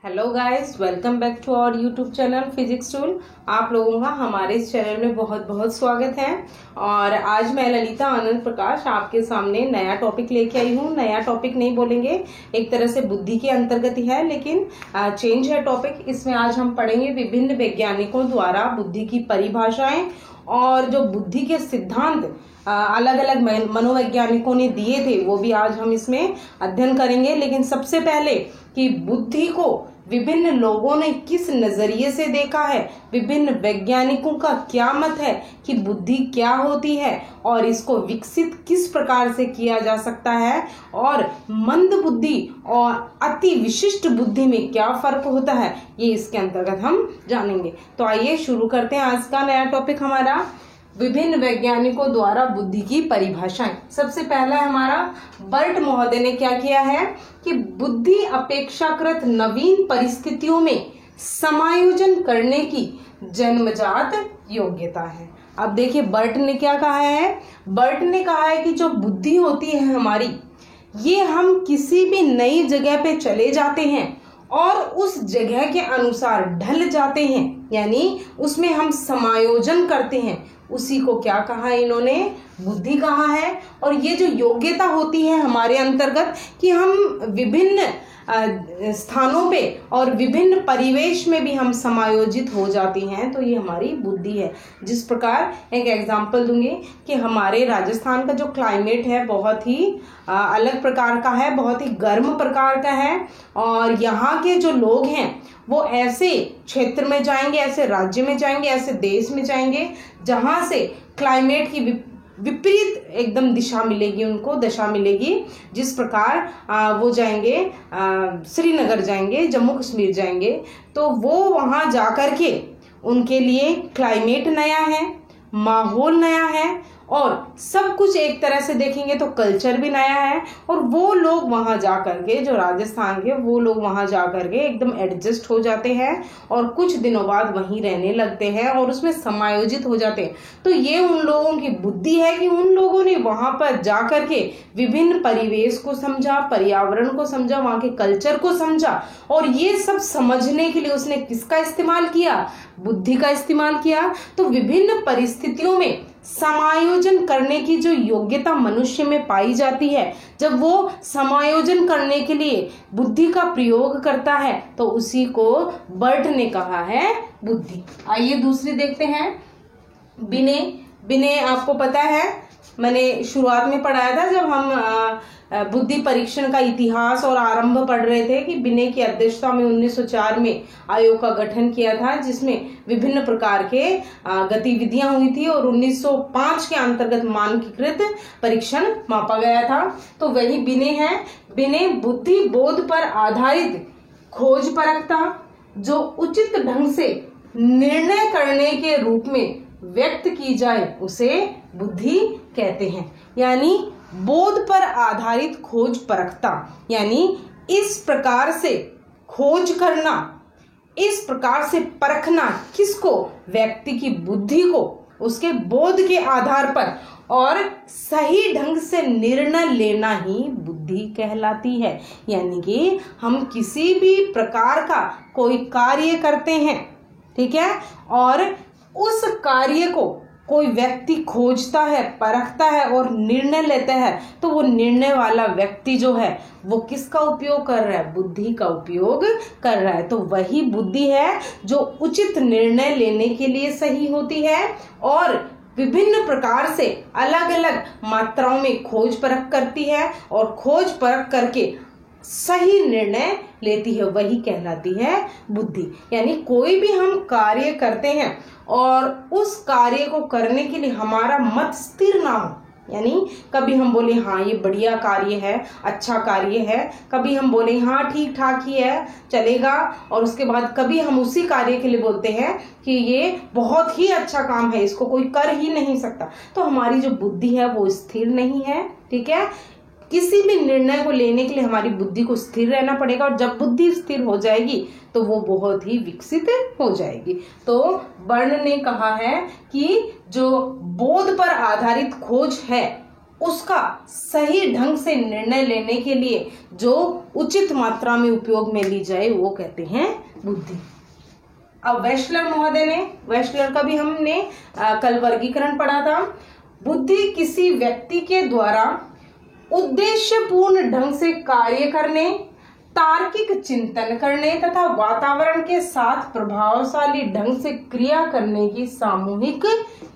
Hello guys, welcome back to our YouTube channel Physics Tool. आप लोगों का हमारे इस चैनल में बहुत बहुत स्वागत है। और आज मैं ललिता आनंद प्रकाश आपके सामने नया टॉपिक लेके आई हूँ। नया टॉपिक नहीं बोलेंगे, एक तरह से बुद्धि के अंतर्गत ही है, लेकिन चेंज है टॉपिक। इसमें आज हम पढ़ेंगे विभिन्न वैज्ञानिकों द्वारा बुद्धि की परिभाषाएं और जो बुद्धि के सिद्धांत अलग अलग मनोवैज्ञानिकों ने दिए थे, वो भी आज हम इसमें अध्ययन करेंगे। लेकिन सबसे पहले कि बुद्धि को विभिन्न लोगों ने किस नजरिए से देखा है, विभिन्न वैज्ञानिकों का क्या मत है कि बुद्धि क्या होती है और इसको विकसित किस प्रकार से किया जा सकता है, और मंद बुद्धि और अति विशिष्ट बुद्धि में क्या फर्क होता है, ये इसके अंतर्गत हम जानेंगे। तो आइए शुरू करते हैं आज का नया टॉपिक हमारा, विभिन्न वैज्ञानिकों द्वारा बुद्धि की परिभाषाएं। सबसे पहला हमारा बर्ट महोदय ने क्या किया है कि बुद्धि अपेक्षाकृत नवीन परिस्थितियों में समायोजन करने की जन्मजात योग्यता है। अब देखिए बर्ट ने क्या कहा है। बर्ट ने कहा है कि जो बुद्धि होती है हमारी, ये हम किसी भी नई जगह पे चले जाते हैं और उस जगह के अनुसार ढल जाते हैं, यानी उसमें हम समायोजन करते हैं, उसी को क्या कहा है इन्होंने, बुद्धि कहा है। और ये जो योग्यता होती है हमारे अंतर्गत कि हम विभिन्न स्थानों पे और विभिन्न परिवेश में भी हम समायोजित हो जाती हैं, तो ये हमारी बुद्धि है। जिस प्रकार एक एग्जांपल दूंगी कि हमारे राजस्थान का जो क्लाइमेट है बहुत ही अलग प्रकार का है, बहुत ही गर्म प्रकार का है। और यहाँ के जो लोग हैं वो ऐसे क्षेत्र में जाएंगे, ऐसे राज्य में जाएंगे, ऐसे देश में जाएंगे जहां से क्लाइमेट की विपरीत एकदम दिशा मिलेगी, उनको दशा मिलेगी। जिस प्रकार वो जाएंगे श्रीनगर जाएंगे, जम्मू कश्मीर जाएंगे, तो वो वहां जाकर के उनके लिए क्लाइमेट नया है, माहौल नया है, और सब कुछ एक तरह से देखेंगे तो कल्चर भी नया है। और वो लोग वहां जाकर के, जो राजस्थान के, वो लोग वहां जाकर के एकदम एडजस्ट हो जाते हैं और कुछ दिनों बाद वहीं रहने लगते हैं और उसमें समायोजित हो जाते हैं। तो ये उन लोगों की बुद्धि है कि उन लोगों ने वहां पर जाकर के विभिन्न परिवेश को समझा, पर्यावरण को समझा, वहां के कल्चर को समझा, और ये सब समझने के लिए उसने किसका इस्तेमाल किया, बुद्धि का इस्तेमाल किया। तो विभिन्न परिस्थितियों में समायोजन करने की जो योग्यता मनुष्य में पाई जाती है, जब वो समायोजन करने के लिए बुद्धि का प्रयोग करता है, तो उसी को बर्ट ने कहा है बुद्धि। आइए दूसरी देखते हैं, बिने आपको पता है, मैंने शुरुआत में पढ़ाया था जब हम बुद्धि परीक्षण का इतिहास और आरंभ पढ़ रहे थे कि बिने की अध्यक्षता में 1904 में आयोग का गठन किया था, जिसमें विभिन्न प्रकार के गतिविधियां हुई थी और 1905 के अंतर्गत मानकीकृत परीक्षण मापा गया था। तो वही बिने है। बिने बुद्धि बोध पर आधारित खोज परखता जो उचित ढंग से निर्णय करने के रूप में व्यक्त की जाए, उसे बुद्धि कहते हैं। यानी बोध पर आधारित खोज परखता, यानी इस प्रकार से खोज करना, इस प्रकार से परखना, किसको, व्यक्ति की बुद्धि को, उसके बोध के आधार पर, और सही ढंग से निर्णय लेना ही बुद्धि कहलाती है। यानी कि हम किसी भी प्रकार का कोई कार्य करते हैं, ठीक है, और उस कार्य को कोई व्यक्ति खोजता है, परखता है और निर्णय लेता है, तो वो निर्णय वाला व्यक्ति जो है वो किसका उपयोग कर रहा है, बुद्धि का उपयोग कर रहा है। तो वही बुद्धि है जो उचित निर्णय लेने के लिए सही होती है और विभिन्न प्रकार से अलग अलग मात्राओं में खोज परख करती है और खोज परख करके सही निर्णय लेती है, वही कहलाती है बुद्धि। यानी कोई भी हम कार्य करते हैं और उस कार्य को करने के लिए हमारा मत स्थिर ना हो, यानी कभी हम बोले हाँ ये बढ़िया कार्य है, अच्छा कार्य है, कभी हम बोले हाँ ठीक ठाक ही है, चलेगा, और उसके बाद कभी हम उसी कार्य के लिए बोलते हैं कि ये बहुत ही अच्छा काम है, इसको कोई कर ही नहीं सकता। तो हमारी जो बुद्धि है वो स्थिर नहीं है, ठीक है। किसी भी निर्णय को लेने के लिए हमारी बुद्धि को स्थिर रहना पड़ेगा, और जब बुद्धि स्थिर हो जाएगी तो वो बहुत ही विकसित हो जाएगी। तो बर्ट ने कहा है कि जो बोध पर आधारित खोज है उसका सही ढंग से निर्णय लेने के लिए जो उचित मात्रा में उपयोग में ली जाए वो कहते हैं बुद्धि। अब वेशलर महोदय ने, वेशलर का भी हमने कल वर्गीकरण पढ़ा था। बुद्धि किसी व्यक्ति के द्वारा उद्देश्यपूर्ण ढंग से कार्य करने, तार्किक चिंतन करने तथा वातावरण के साथ प्रभावशाली ढंग से क्रिया करने की सामूहिक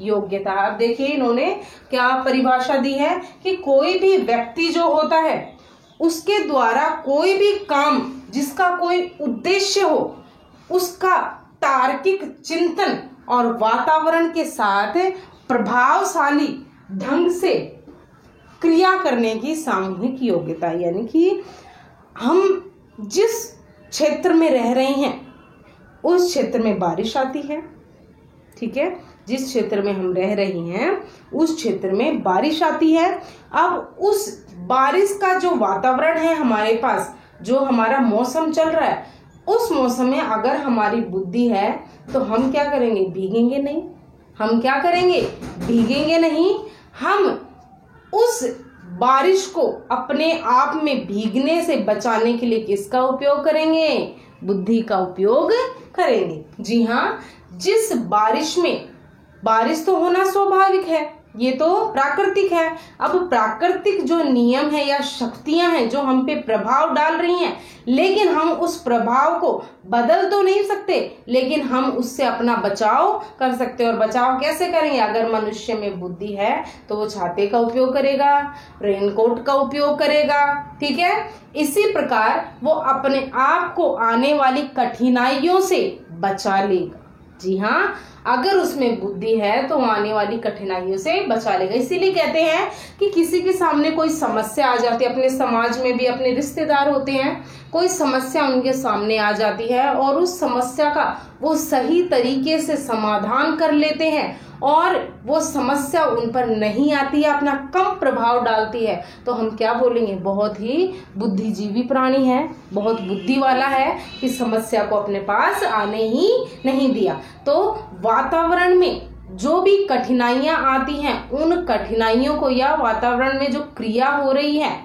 योग्यता। अब देखिए इन्होंने क्या परिभाषा दी है कि कोई भी व्यक्ति जो होता है उसके द्वारा कोई भी काम जिसका कोई उद्देश्य हो उसका तार्किक चिंतन और वातावरण के साथ प्रभावशाली ढंग से क्रिया करने की सामूहिक योग्यता। यानी कि हम जिस क्षेत्र में रह रहे हैं उस क्षेत्र में बारिश आती है, ठीक है, जिस क्षेत्र में हम रह रहे हैं उस क्षेत्र में बारिश आती है। अब उस बारिश का जो वातावरण है हमारे पास, जो हमारा मौसम चल रहा है, उस मौसम में अगर हमारी बुद्धि है तो हम क्या करेंगे? भीगेंगे नहीं। हम क्या करेंगे? भीगेंगे नहीं। हम उस बारिश को अपने आप में भीगने से बचाने के लिए किसका उपयोग करेंगे? बुद्धि का उपयोग करेंगे। जी हाँ, जिस बारिश में, बारिश तो होना स्वाभाविक है, ये तो प्राकृतिक है। अब प्राकृतिक जो नियम है या शक्तियां हैं जो हम पे प्रभाव डाल रही हैं, लेकिन हम उस प्रभाव को बदल तो नहीं सकते, लेकिन हम उससे अपना बचाव कर सकते हैं। और बचाव कैसे करेंगे? अगर मनुष्य में बुद्धि है तो वो छाते का उपयोग करेगा, रेनकोट का उपयोग करेगा, ठीक है। इसी प्रकार वो अपने आप को आने वाली कठिनाइयों से बचा लेगा। जी हाँ, अगर उसमें बुद्धि है तो आने वाली कठिनाइयों से बचा लेगा। इसीलिए कहते हैं कि किसी के सामने कोई समस्या आ जाती है, अपने समाज में भी अपने रिश्तेदार होते हैं, कोई समस्या उनके सामने आ जाती है और उस समस्या का वो सही तरीके से समाधान कर लेते हैं और वो समस्या उन पर नहीं आती है, अपना कम प्रभाव डालती है, तो हम क्या बोलेंगे? बहुत ही बुद्धिजीवी प्राणी है, बहुत बुद्धि वाला है कि समस्या को अपने पास आने ही नहीं दिया। तो वातावरण में जो भी कठिनाइयां आती हैं उन कठिनाइयों को या वातावरण में जो क्रिया हो रही है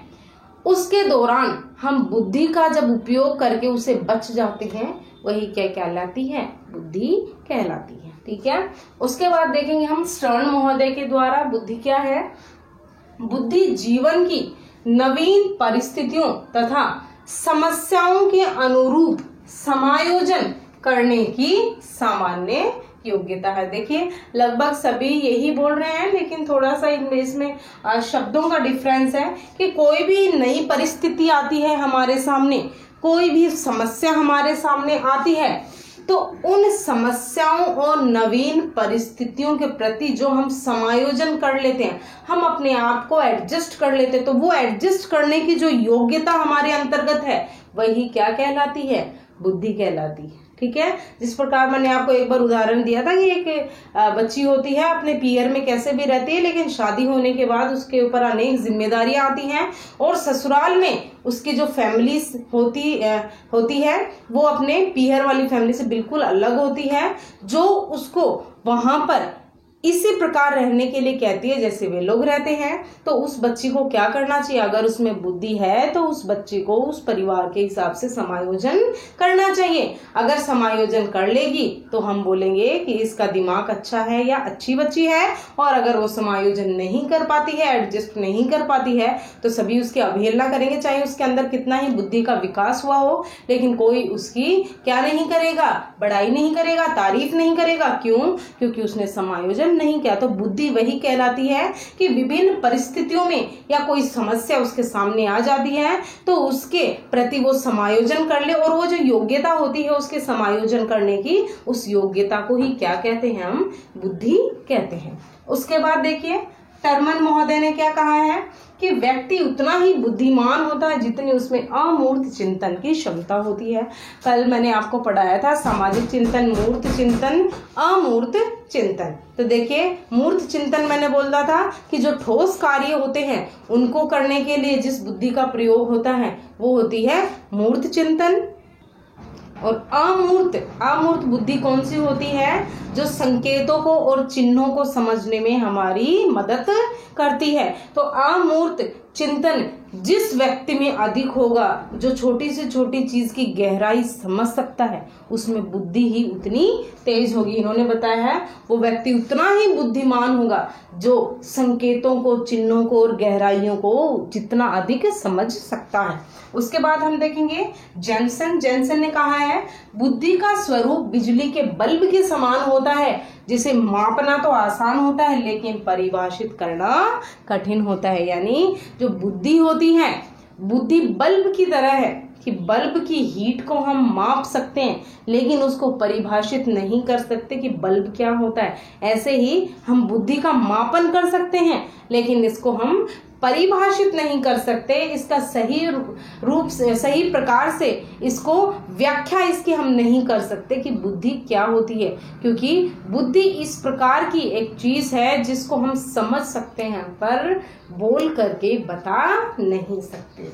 उसके दौरान हम बुद्धि का जब उपयोग करके उसे बच जाते हैं, वही क्या कहलाती है? बुद्धि कहलाती है, ठीक है। उसके बाद देखेंगे हम स्टर्न महोदय के द्वारा बुद्धि क्या है। बुद्धि जीवन की नवीन परिस्थितियों तथा समस्याओं के अनुरूप समायोजन करने की सामान्य योग्यता है। देखिए लगभग सभी यही बोल रहे हैं, लेकिन थोड़ा सा इसमें शब्दों का डिफरेंस है कि कोई भी नई परिस्थिति आती है हमारे सामने, कोई भी समस्या हमारे सामने आती है, तो उन समस्याओं और नवीन परिस्थितियों के प्रति जो हम समायोजन कर लेते हैं, हम अपने आप को एडजस्ट कर लेते हैं, तो वो एडजस्ट करने की जो योग्यता हमारे अंतर्गत है वही क्या कहलाती है? बुद्धि कहलाती है, ठीक है। जिस प्रकार मैंने आपको एक बार उदाहरण दिया था कि एक बच्ची होती है, अपने पियर में कैसे भी रहती है, लेकिन शादी होने के बाद उसके ऊपर अनेक जिम्मेदारियां आती हैं और ससुराल में उसकी जो फैमिली होती है वो अपने पियर वाली फैमिली से बिल्कुल अलग होती है, जो उसको वहां पर इसी प्रकार रहने के लिए कहती है जैसे वे लोग रहते हैं। तो उस बच्ची को क्या करना चाहिए? अगर उसमें बुद्धि है तो उस बच्ची को उस परिवार के हिसाब से समायोजन करना चाहिए। अगर समायोजन कर लेगी तो हम बोलेंगे कि इसका दिमाग अच्छा है या अच्छी बच्ची है, और अगर वो समायोजन नहीं कर पाती है, एडजस्ट नहीं कर पाती है, तो सभी उसकी अवहेलना करेंगे, चाहे उसके अंदर कितना ही बुद्धि का विकास हुआ हो, लेकिन कोई उसकी क्या नहीं करेगा? बड़ाई नहीं करेगा, तारीफ नहीं करेगा। क्यों? क्योंकि उसने समायोजन नहीं किया। तो बुद्धि वही कहलाती है कि विभिन्न परिस्थितियों में या कोई समस्या उसके सामने आ जाती है तो उसके प्रति वो समायोजन कर ले, और वो जो योग्यता होती है उसके समायोजन करने की, उस योग्यता को ही क्या कहते हैं? हम बुद्धि कहते हैं। उसके बाद देखिए टर्मन महोदय ने क्या कहा है कि व्यक्ति उतना ही बुद्धिमान होता है जितनी उसमें अमूर्त चिंतन की क्षमता होती है। कल मैंने आपको पढ़ाया था सामाजिक चिंतन, मूर्त चिंतन, अमूर्त चिंतन। तो देखिए मूर्त चिंतन मैंने बोला था कि जो ठोस कार्य होते हैं उनको करने के लिए जिस बुद्धि का प्रयोग होता है वो होती है मूर्त चिंतन। और अमूर्त, अमूर्त बुद्धि कौन सी होती है? जो संकेतों को और चिन्हों को समझने में हमारी मदद करती है। तो अमूर्त चिंतन जिस व्यक्ति में अधिक होगा, जो छोटी से छोटी चीज की गहराई समझ सकता है, उसमें बुद्धि ही उतनी तेज होगी। इन्होंने बताया है वो व्यक्ति उतना ही बुद्धिमान होगा जो संकेतों को, चिन्हों को और गहराइयों को जितना अधिक समझ सकता है। उसके बाद हम देखेंगे जेनसन ने कहा है बुद्धि का स्वरूप बिजली के बल्ब के समान होता है, जिसे मापना तो आसान होता है लेकिन परिभाषित करना कठिन होता है। यानी जो बुद्धि होती है, बुद्धि बल्ब की तरह है कि बल्ब की हीट को हम माप सकते हैं लेकिन उसको परिभाषित नहीं कर सकते कि बल्ब क्या होता है। ऐसे ही हम बुद्धि का मापन कर सकते हैं लेकिन इसको हम परिभाषित नहीं कर सकते, इसका सही रूप से, सही प्रकार से इसको व्याख्या इसकी हम नहीं कर सकते कि बुद्धि क्या होती है, क्योंकि बुद्धि इस प्रकार की एक चीज है जिसको हम समझ सकते हैं पर बोल करके बता नहीं सकते।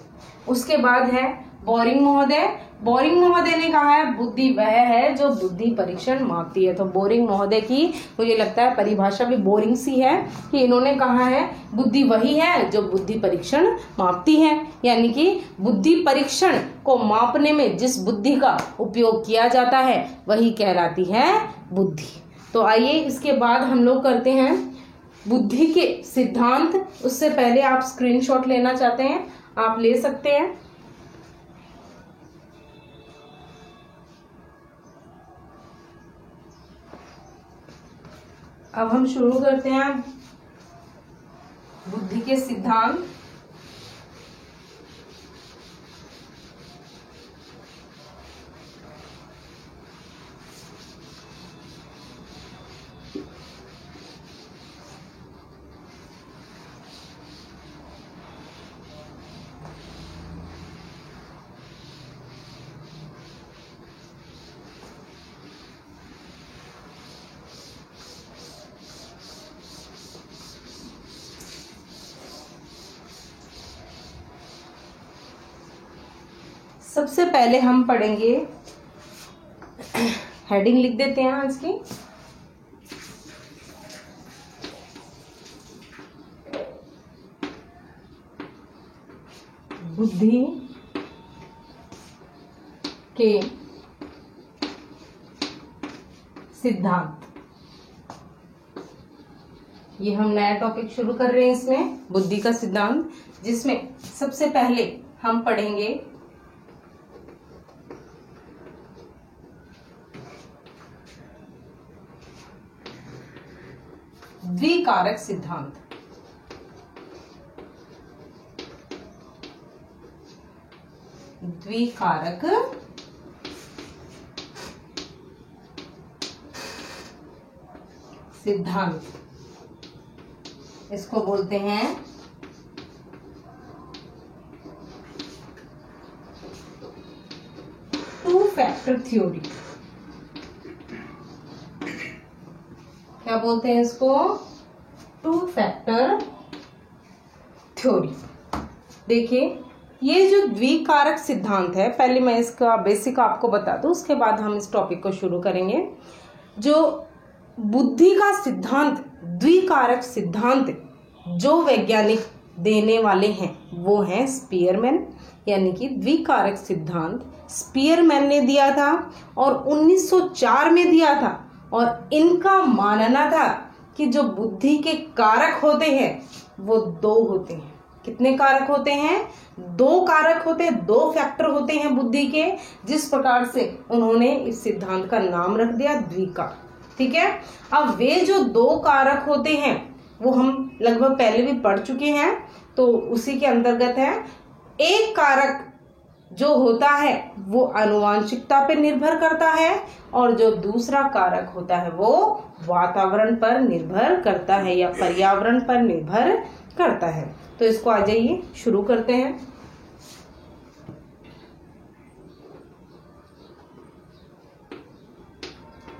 उसके बाद है बोरिंग महोदय ने कहा है बुद्धि वह है जो बुद्धि परीक्षण मापती है। तो बोरिंग महोदय की मुझे लगता है परिभाषा भी बोरिंग सी है कि इन्होंने कहा है बुद्धि वही है जो बुद्धि परीक्षण मापती है, यानी कि बुद्धि परीक्षण को मापने में जिस बुद्धि का उपयोग किया जाता है वही कहलाती है बुद्धि। तो आइए इसके बाद हम लोग करते हैं बुद्धि के सिद्धांत। उससे पहले आप स्क्रीनशॉट लेना चाहते हैं आप ले सकते हैं। अब हम शुरू करते हैं बुद्धि के सिद्धांत। सबसे पहले हम पढ़ेंगे, हेडिंग लिख देते हैं आज की, बुद्धि के सिद्धांत। ये हम नया टॉपिक शुरू कर रहे हैं इसमें, बुद्धि का सिद्धांत, जिसमें सबसे पहले हम पढ़ेंगे द्विकारक सिद्धांत। द्विकारक सिद्धांत इसको बोलते हैं टू फैक्टर थ्योरी। क्या बोलते हैं इसको? Two factor theory. देखिए ये जो द्विकारक सिद्धांत है, पहले मैं इसका बेसिक आपको बता दूं, उसके बाद हम इस टॉपिक को शुरू करेंगे। जो बुद्धि का सिद्धांत, द्विकारक सिद्धांत जो वैज्ञानिक देने वाले हैं वो हैं स्पीयरमैन, यानी कि द्विकारक सिद्धांत स्पीयरमैन ने दिया था और 1904 में दिया था। और इनका मानना था कि जो बुद्धि के कारक होते हैं वो दो होते हैं। कितने कारक होते हैं? दो कारक होते हैं, दो फैक्टर होते हैं बुद्धि के, जिस प्रकार से उन्होंने इस सिद्धांत का नाम रख दिया द्विकार। ठीक है। अब वे जो दो कारक होते हैं वो हम लगभग पहले भी पढ़ चुके हैं, तो उसी के अंतर्गत है। एक कारक जो होता है वो आनुवांशिकता पर निर्भर करता है और जो दूसरा कारक होता है वो वातावरण पर निर्भर करता है या पर्यावरण पर निर्भर करता है। तो इसको आ जाइए शुरू करते हैं।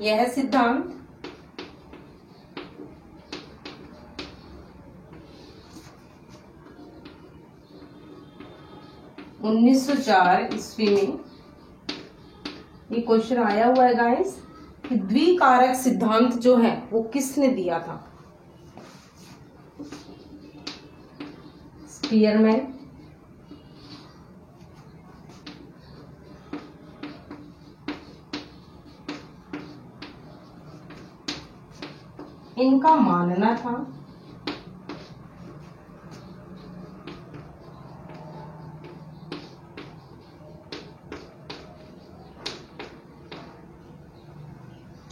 यह सिद्धांत 1904 ईस्वी में ये क्वेश्चन आया हुआ है गाइस कि द्विकारक सिद्धांत जो है वो किसने दिया था? स्पीयरमैन, इनका मानना था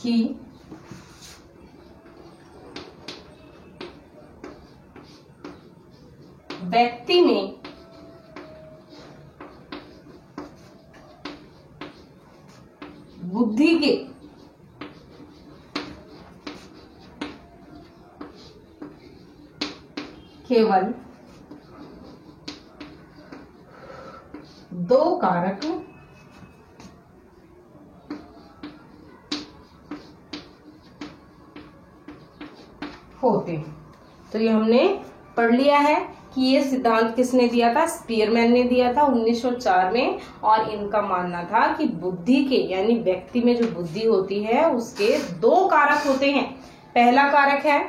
कि व्यक्ति में बुद्धि के केवल दो कारक होते हैं। तो ये हमने पढ़ लिया है कि ये सिद्धांत किसने दिया था? स्पीयरमैन ने दिया था 1904 में। और इनका मानना था कि बुद्धि के यानी व्यक्ति में जो बुद्धि होती है उसके दो कारक होते हैं। पहला कारक है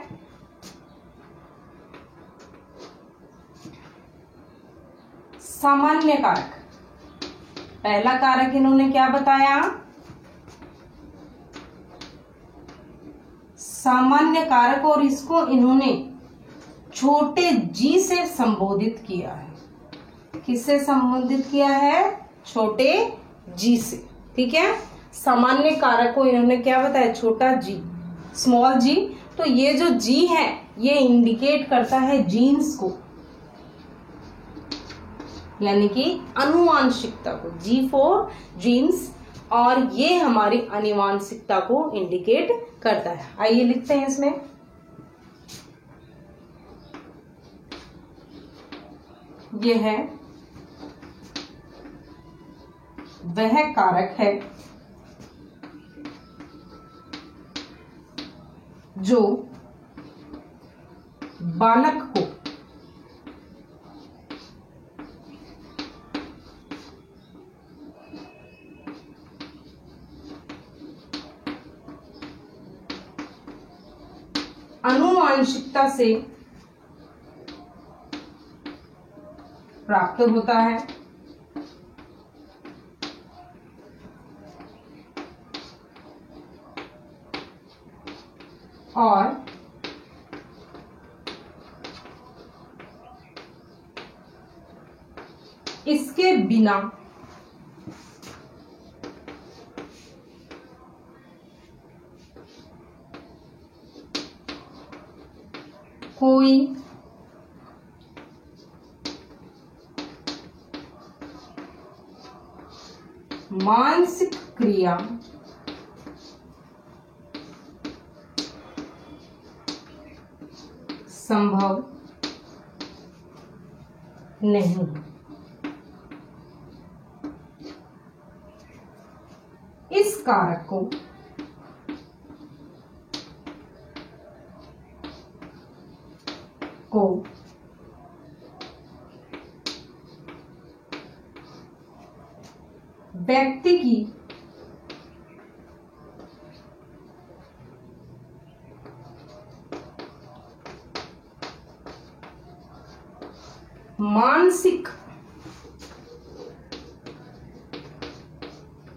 सामान्य कारक। पहला कारक इन्होंने क्या बताया? सामान्य कारक, और इसको इन्होंने छोटे जी से संबोधित किया है। किससे संबोधित किया है? छोटे जी से। ठीक है, सामान्य कारक को इन्होंने क्या बताया? छोटा जी, स्मॉल जी। तो ये जो जी है ये इंडिकेट करता है जीन्स को, यानी कि अनुवांशिकता को, जी फॉर जीन्स, और ये हमारी आनुवांशिकता को इंडिकेट करता है। आइए लिखते हैं इसमें। ये है वह कारक है जो बालक को आनुवांशिकता से प्राप्त होता है और इसके बिना कोई मानसिक क्रिया संभव नहीं। इस कारक को व्यक्ति की मानसिक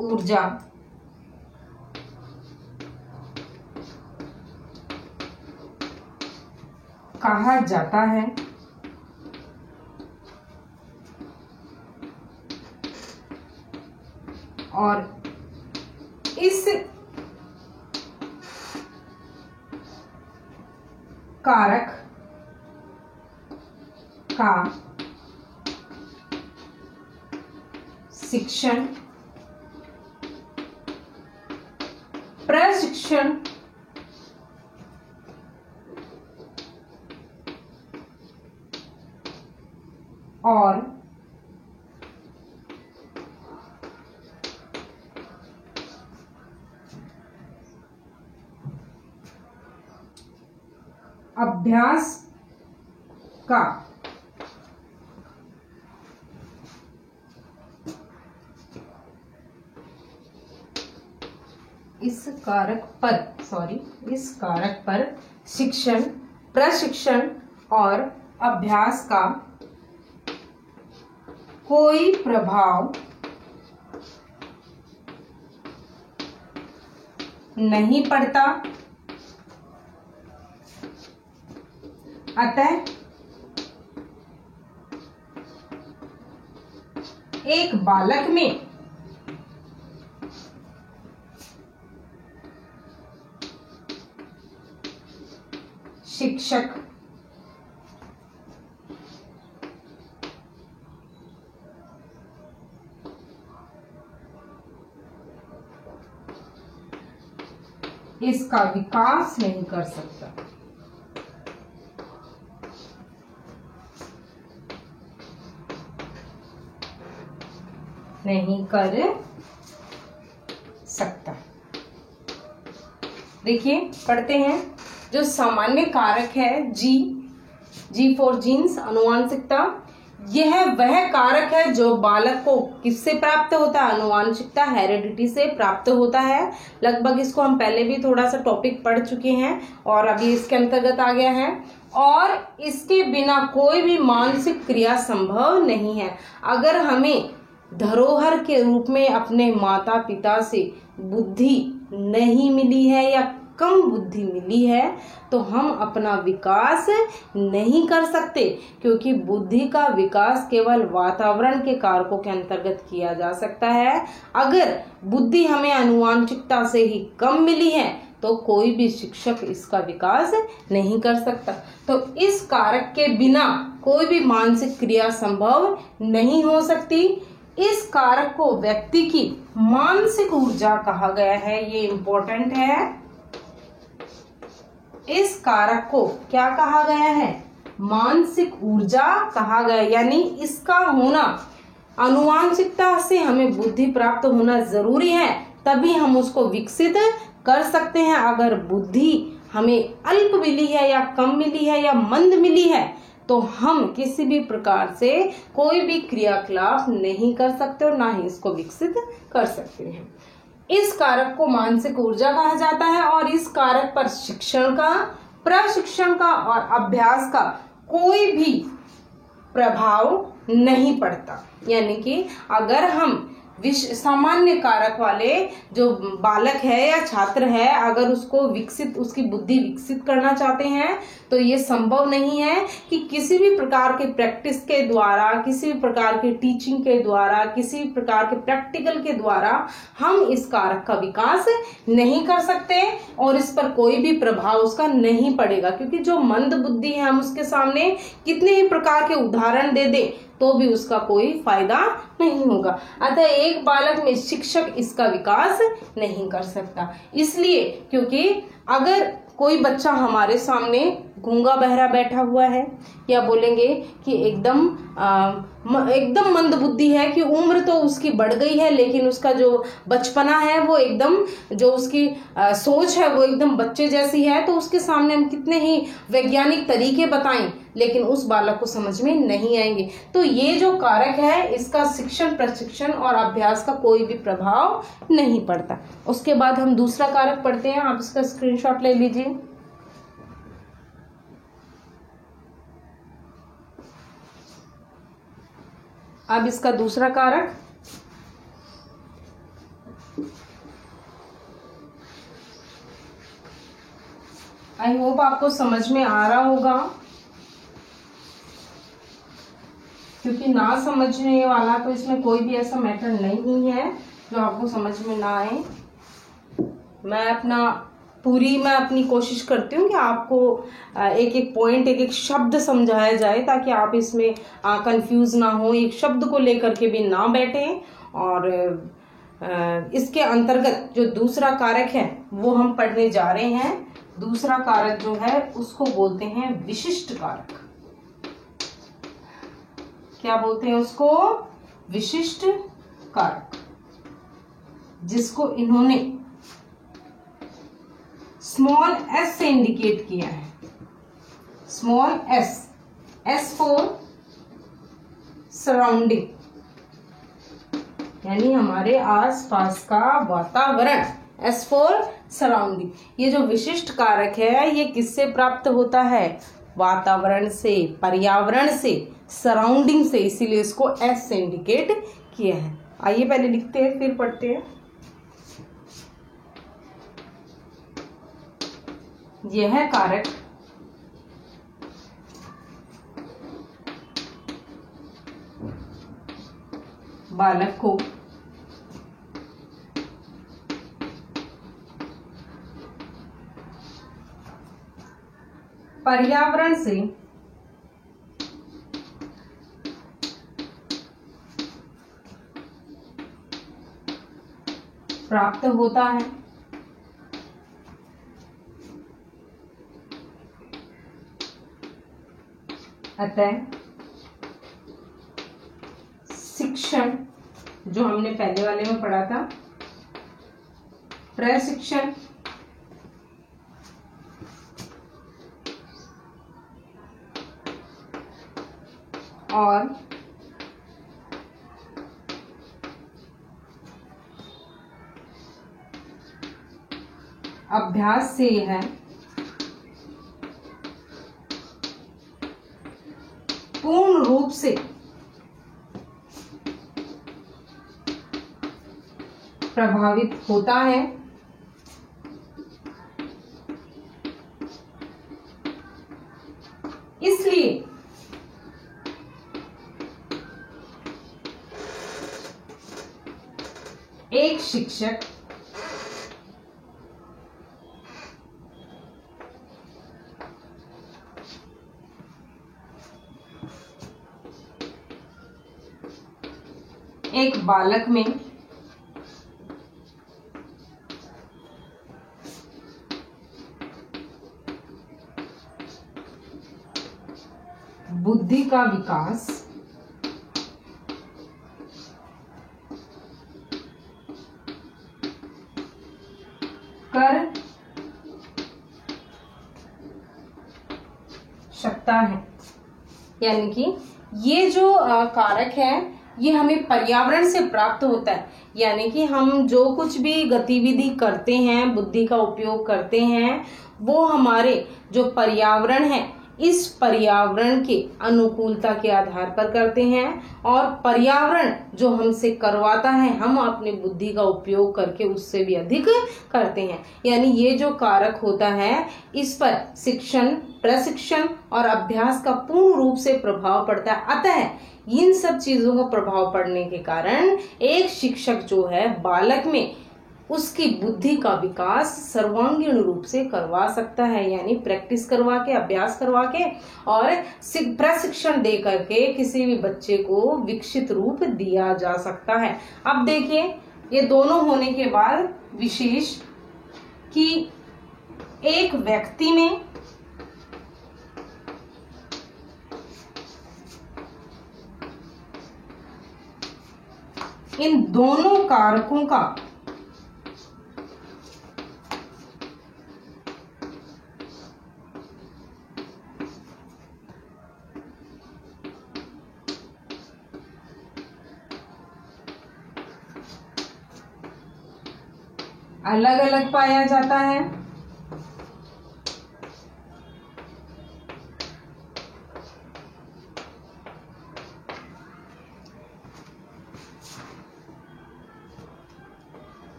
ऊर्जा कहा जाता है और इस कारक का शिक्षण, प्रशिक्षण और अभ्यास का इस कारक पर शिक्षण, प्रशिक्षण और अभ्यास का कोई प्रभाव नहीं पड़ता। अतः एक बालक में शिक्षक इसका विकास नहीं कर सकता। नहीं कर सकता। देखिए पढ़ते हैं। जो सामान्य कारक है जी फॉर जीन्स, आनुवांशिकता, यह वह कारक है जो बालक को किससे प्राप्त होता है? आनुवांशिकता, हेरिडिटी से प्राप्त होता है। लगभग इसको हम पहले भी थोड़ा सा टॉपिक पढ़ चुके हैं और अभी इसके अंतर्गत आ गया है। और इसके बिना कोई भी मानसिक क्रिया संभव नहीं है। अगर हमें धरोहर के रूप में अपने माता पिता से बुद्धि नहीं मिली है या कम बुद्धि मिली है तो हम अपना विकास नहीं कर सकते, क्योंकि बुद्धि का विकास केवल वातावरण के कारकों के अंतर्गत किया जा सकता है। अगर बुद्धि हमें आनुवांशिकता से ही कम मिली है तो कोई भी शिक्षक इसका विकास नहीं कर सकता। तो इस कारक के बिना कोई भी मानसिक क्रिया संभव नहीं हो सकती। इस कारक को व्यक्ति की मानसिक ऊर्जा कहा गया है। ये इंपॉर्टेंट है। इस कारक को क्या कहा गया है? मानसिक ऊर्जा कहा गया। यानी इसका होना, आनुवांशिकता से हमें बुद्धि प्राप्त होना जरूरी है, तभी हम उसको विकसित कर सकते हैं। अगर बुद्धि हमें अल्प मिली है या कम मिली है या मंद मिली है तो हम किसी भी प्रकार से कोई भी क्रियाकलाप नहीं कर सकते और ना ही इसको विकसित कर सकते हैं। इस कारक को मानसिक ऊर्जा कहा जाता है और इस कारक पर शिक्षण का, प्रशिक्षण का और अभ्यास का कोई भी प्रभाव नहीं पड़ता। यानी कि अगर हम सामान्य कारक वाले जो बालक है या छात्र है, अगर उसको उसकी बुद्धि विकसित करना चाहते हैं तो ये संभव नहीं है कि किसी भी प्रकार के प्रैक्टिस के द्वारा, किसी भी प्रकार के टीचिंग के द्वारा, किसी भी प्रकार के प्रैक्टिकल के द्वारा हम इस कारक का विकास नहीं कर सकते और इस पर कोई भी प्रभाव उसका नहीं पड़ेगा। क्योंकि जो मंद बुद्धि है, हम उसके सामने कितने ही प्रकार के उदाहरण दे दें तो भी उसका कोई फायदा नहीं होगा। अतः एक बालक में शिक्षक इसका विकास नहीं कर सकता। इसलिए क्योंकि अगर कोई बच्चा हमारे सामने गूंगा बहरा बैठा हुआ है या बोलेंगे कि एकदम मंद बुद्धि है, कि उम्र तो उसकी बढ़ गई है लेकिन उसका जो बचपना है वो एकदम, जो उसकी सोच है वो एकदम बच्चे जैसी है, तो उसके सामने हम कितने ही वैज्ञानिक तरीके बताएं लेकिन उस बालक को समझ में नहीं आएंगे। तो ये जो कारक है इसका शिक्षण, प्रशिक्षण और अभ्यास का कोई भी प्रभाव नहीं पड़ता। उसके बाद हम दूसरा कारक पढ़ते हैं। आप इसका स्क्रीनशॉट ले लीजिए। अब इसका दूसरा कारक, आई होप आपको समझ में आ रहा होगा, क्योंकि ना समझने वाला तो इसमें कोई भी ऐसा मैटर नहीं है जो आपको समझ में ना आए। मैं अपनी कोशिश करती हूँ कि आपको एक एक पॉइंट, एक एक शब्द समझाया जाए ताकि आप इसमें कंफ्यूज ना हो, एक शब्द को लेकर के भी ना बैठे। और इसके अंतर्गत जो दूसरा कारक है वो हम पढ़ने जा रहे हैं। दूसरा कारक जो है उसको बोलते हैं विशिष्ट कारक। क्या बोलते हैं उसको? विशिष्ट कारक, जिसको इन्होंने स्मॉल एस से इंडिकेट किया है। स्मॉल एस फॉर सराउंडिंग, यानी हमारे आसपास का वातावरण एस फॉर सराउंडिंग। ये जो विशिष्ट कारक है ये किससे प्राप्त होता है? वातावरण से, पर्यावरण से, सराउंडिंग से, इसीलिए इसको एस से इंडिकेट किया है। आइए पहले लिखते हैं फिर पढ़ते हैं। यह कारक बालक को पर्यावरण से प्राप्त होता है। अतः शिक्षण, जो हमने पहले वाले में पढ़ा था, प्रशिक्षण और अभ्यास से यह पूर्ण रूप से प्रभावित होता है। इसलिए एक शिक्षक एक बालक में बुद्धि का विकास कर सकता है। यानी कि ये जो कारक है ये हमें पर्यावरण से प्राप्त होता है। यानी कि हम जो कुछ भी गतिविधि करते हैं, बुद्धि का उपयोग करते हैं, वो हमारे जो पर्यावरण है इस पर्यावरण के अनुकूलता के आधार पर करते हैं, और पर्यावरण जो हमसे करवाता है हम अपनी बुद्धि का उपयोग करके उससे भी अधिक करते हैं। यानी ये जो कारक होता है इस पर शिक्षण, प्रशिक्षण और अभ्यास का पूर्ण रूप से प्रभाव पड़ता है। अतः इन सब चीजों का प्रभाव पड़ने के कारण एक शिक्षक जो है बालक में उसकी बुद्धि का विकास सर्वांगीण रूप से करवा सकता है। यानी प्रैक्टिस करवा के, अभ्यास करवा के और प्रशिक्षण दे करके किसी भी बच्चे को विकसित रूप दिया जा सकता है। अब देखिए ये दोनों होने के बाद विशेष कि एक व्यक्ति में इन दोनों कारकों का अलग अलग पाया जाता है।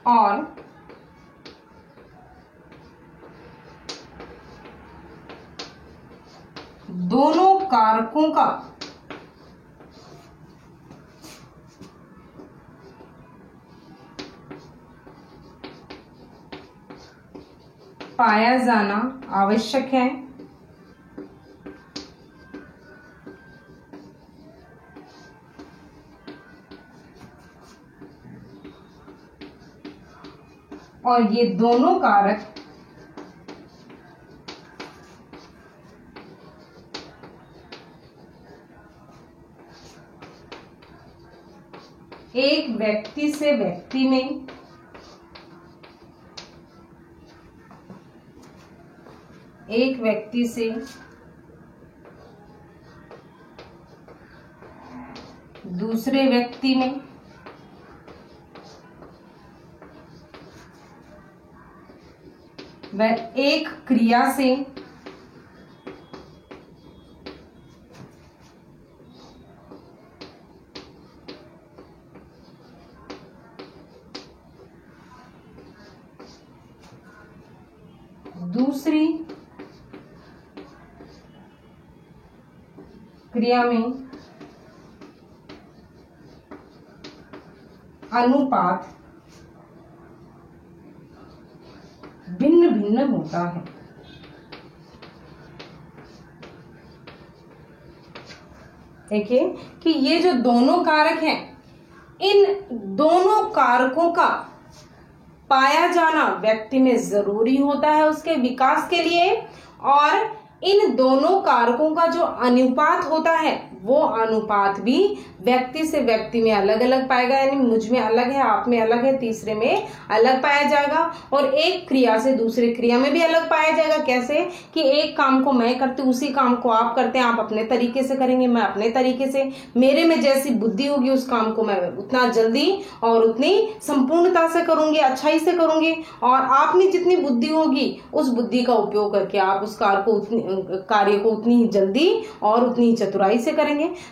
और दोनों कारकों का पाया जाना आवश्यक है। और ये दोनों कारक एक व्यक्ति से व्यक्ति में एक व्यक्ति से दूसरे व्यक्ति में वह एक क्रिया से दूसरी क्रिया में अनुपात भिन्न भिन्न होता है। देखिए कि ये जो दोनों कारक हैं, इन दोनों कारकों का पाया जाना व्यक्ति में जरूरी होता है उसके विकास के लिए, और इन दोनों कारकों का जो अनुपात होता है वो अनुपात भी व्यक्ति से व्यक्ति में अलग अलग पाएगा। यानी मुझ में अलग है, आप में अलग है, तीसरे में अलग पाया जाएगा, और एक क्रिया से दूसरी क्रिया में भी अलग पाया जाएगा। कैसे कि एक काम को मैं करती हूँ, उसी काम को आप करते हैं, आप अपने तरीके से करेंगे, मैं अपने तरीके से। मेरे में जैसी बुद्धि होगी उस काम को मैं उतना जल्दी और उतनी संपूर्णता से करूंगी, अच्छाई से करूंगी, और आप में जितनी बुद्धि होगी उस बुद्धि का उपयोग करके आप उस कार्य को उतनी ही जल्दी और उतनी ही चतुराई से करेंगे।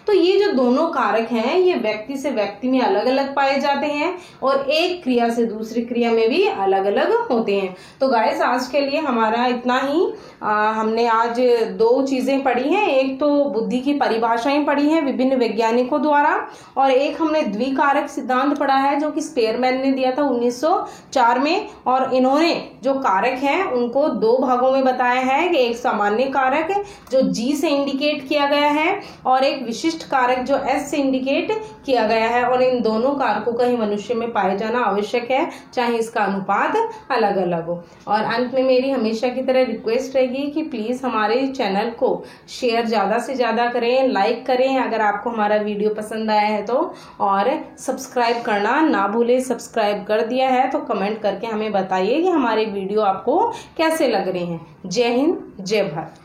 तो ये जो दोनों कारक हैं ये व्यक्ति से व्यक्ति में अलग अलग पाए जाते हैं, और एक क्रिया से दूसरी क्रिया में भी अलग अलग होते हैं। तो गाइस आज के लिए हमारा इतना ही। हमने आज दो चीजें पढ़ी हैं, एक तो बुद्धि की परिभाषाएं पढ़ी हैं विभिन्न वैज्ञानिकों द्वारा, और एक हमने द्विकारक सिद्धांत पढ़ा है जो कि स्पेयरमैन ने दिया था 1904 में। और इन्होंने जो कारक हैं उनको दो भागों में बताया है कि एक सामान्य कारक जो जी से इंडिकेट किया गया है, और एक विशिष्ट कारक जो एस से इंडिकेट किया गया है। और इन दोनों कारकों का ही मनुष्य में पाया जाना आवश्यक है, चाहे इसका अनुपात अलग अलग हो। और अंत में मेरी हमेशा की तरह रिक्वेस्ट रहेगी कि प्लीज हमारे चैनल को शेयर ज्यादा से ज्यादा करें, लाइक करें अगर आपको हमारा वीडियो पसंद आया है तो, और सब्सक्राइब करना ना भूलें। सब्सक्राइब कर दिया है तो कमेंट करके हमें बताइए कि हमारे वीडियो आपको कैसे लग रहे हैं। जय हिंद, जय भारत।